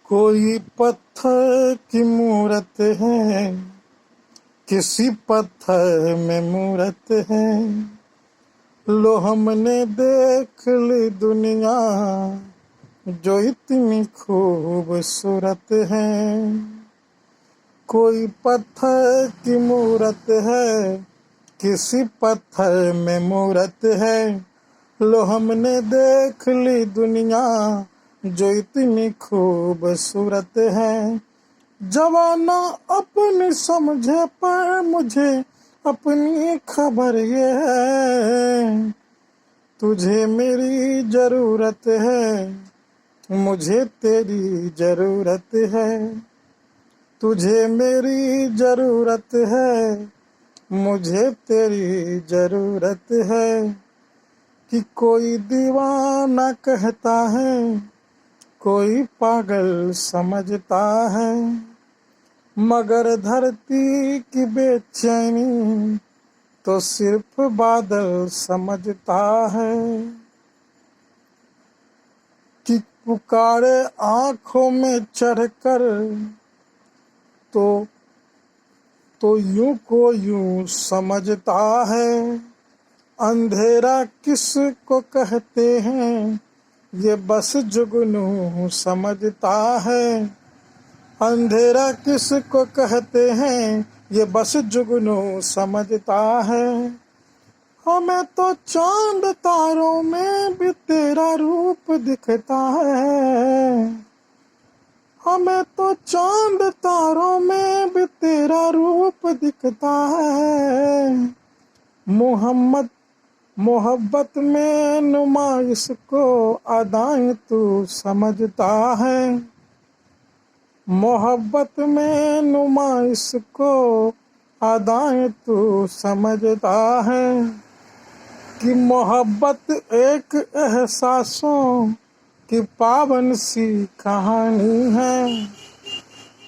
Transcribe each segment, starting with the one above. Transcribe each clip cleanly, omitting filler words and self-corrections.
कोई पत्थर की मूरत है, किसी पत्थर में मूरत है। लो हमने देख ली दुनिया जो इतनी खूबसूरत है। कोई पत्थर की मूरत है, किसी पत्थर में मूरत है। लो हमने देख ली दुनिया जो इतनी खूबसूरत है। जवाना अपनी समझे पर मुझे अपनी खबर ये है। तुझे मेरी जरूरत है, मुझे तेरी जरूरत है। तुझे मेरी जरूरत है, मुझे तेरी जरूरत है। कि कोई दीवाना कहता है, कोई पागल समझता है, मगर धरती की बेचैनी तो सिर्फ बादल समझता है। कि पुकारे आंखों में चढ़कर तो यूं को यूं समझता है। अंधेरा किसको कहते हैं, ये बस जुगनू समझता है। अंधेरा किसको कहते हैं, ये बस जुगनू समझता है। हमें तो चांद तारों में भी तेरा रूप दिखता है। हमें तो चांद तारों में भी तेरा रूप दिखता है। मोहब्बत में नुमाइश को अदाएं तू समझता है। मोहब्बत में नुमाइश को अदाएं तू समझता है। कि मोहब्बत एक एहसासों की पावन सी कहानी है।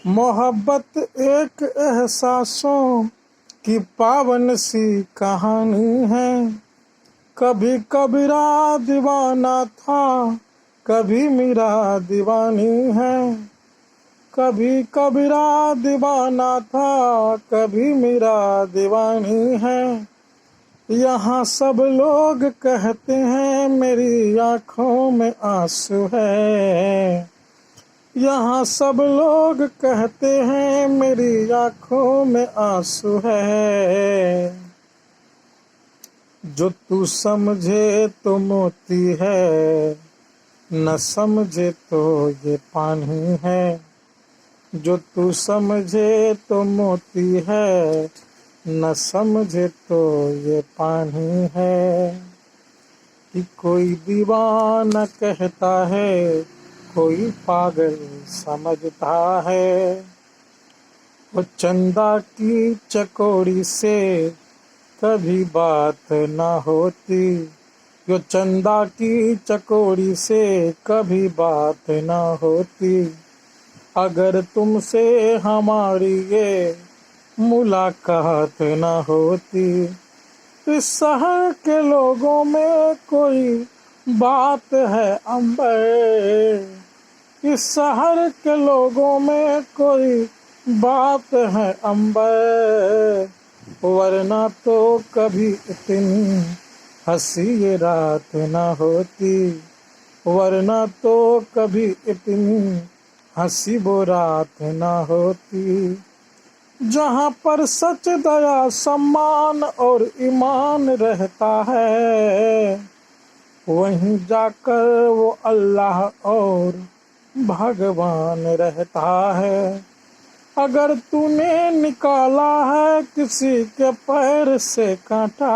मोहब्बत एक एहसासों की पावन सी कहानी है। कभी कबीरा दीवाना था, कभी मीरा दीवानी है। कभी कबीरा दीवाना था, कभी मीरा दीवानी है। यहाँ सब लोग कहते हैं मेरी आँखों में आंसू है। यहाँ सब लोग कहते हैं मेरी आँखों में आंसू है। जो तू समझे तो मोती है, न समझे तो ये पानी है। जो तू समझे तो मोती है, न समझे तो ये पानी है। कि कोई दीवाना कहता है, कोई पागल समझता है। वो चंदा की चकोरी से कभी बात ना होती। वो चंदा की चकोरी से कभी बात ना होती। अगर तुमसे हमारी ये मुलाकात ना होती। इस शहर के लोगों में कोई बात है अंबर। इस शहर के लोगों में कोई बात है अंबर। वरना तो कभी इतनी हंसी ये रात ना होती। वरना तो कभी इतनी हंसी वो रात ना होती। जहाँ पर सच दया सम्मान और ईमान रहता है, वहीं जाकर वो अल्लाह और भगवान रहता है। अगर तूने निकाला है किसी के पैर से कांटा,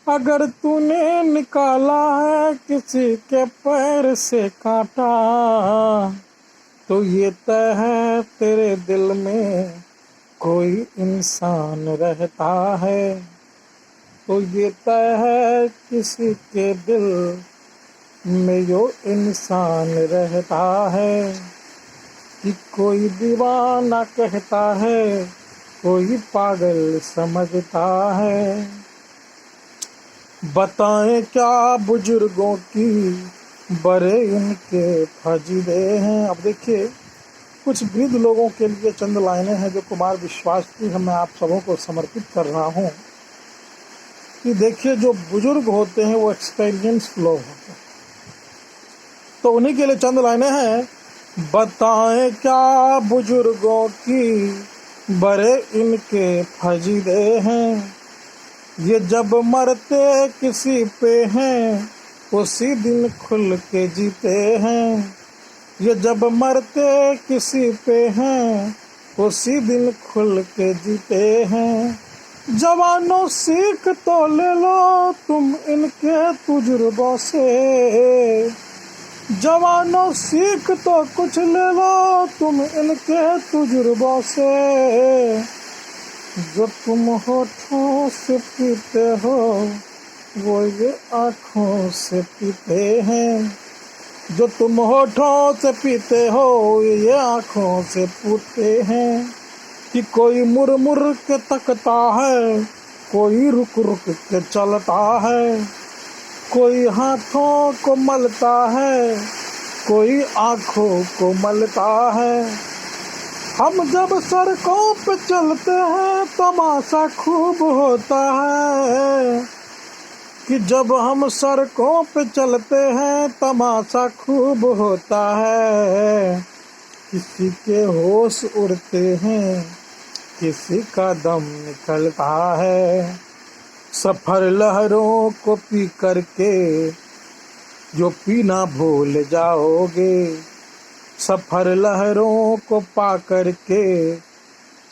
अगर तूने निकाला है किसी के पैर से कांटा, तो ये तय है तेरे दिल में कोई इंसान रहता है। तो ये तय है किसी के दिल में जो इंसान रहता है। कि कोई दीवाना कहता है, कोई पागल समझता है। बताएं क्या बुजुर्गों की बड़े इनके फजीदे हैं। अब देखिए, कुछ वृद्ध लोगों के लिए चंद लाइनें हैं जो कुमार विश्वास की मैं आप सबों को समर्पित कर रहा हूँ। कि देखिए, जो बुजुर्ग होते हैं वो एक्सपीरियंस लोग होते हैं, तो उन्हीं के लिए चंद लाइनें हैं। बताएं क्या बुजुर्गों की बड़े इनके फजीदे हैं, ये जब मरते किसी पे हैं उसी दिन खुल के जीते हैं। ये जब मरते किसी पे हैं उसी दिन खुल के जीते हैं। जवानों सीख तो ले लो तुम इनके तजुर्बों से, जवानों सीख तो कुछ ले लो तुम इनके तजुर्बों से। जो तुम होठों से पीते हो वो ये आँखों से पीते हैं, जो तुम होठों से पीते हो ये आँखों से पूछते हैं। कि कोई मुर मुर के तकता है, कोई रुक रुक के चलता है, कोई हाथों को मलता है, कोई आँखों को मलता है। हम जब सड़कों पे चलते हैं तमाशा खूब होता है, कि जब हम सड़कों पे चलते हैं तमाशा खूब होता है। किसी के होश उड़ते हैं, किसी का दम निकलता है। सफर लहरों को पी करके जो पीना भूल जाओगे, सफर लहरों को पा करके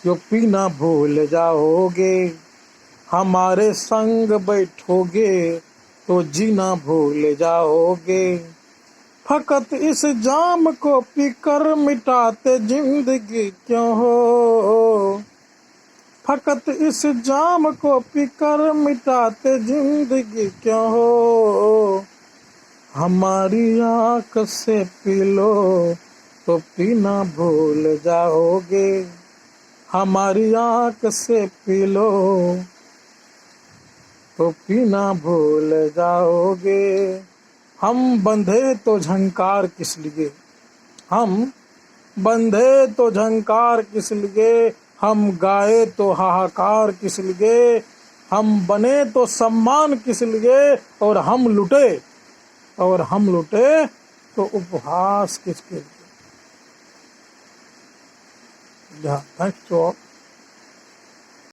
जो पीना भूल जाओगे। हमारे संग बैठोगे तो जीना भूल जाओगे। फकत इस जाम को पीकर मिटाते जिंदगी क्यों हो, फकत इस जाम को पीकर मिटाते जिंदगी क्यों हो। हमारी आँख से पी लो तो पीना भूल जाओगे, हमारी आँख से पी लो तो पीना भूल जाओगे। हम बंधे तो झंकार किस लिए, हम बंधे तो झंकार किस लिए, हम गाए तो हाहाकार किस लिए, हम बने तो सम्मान किस लिए, और हम लुटे तो उपहास किसके लिए। Thanks to all.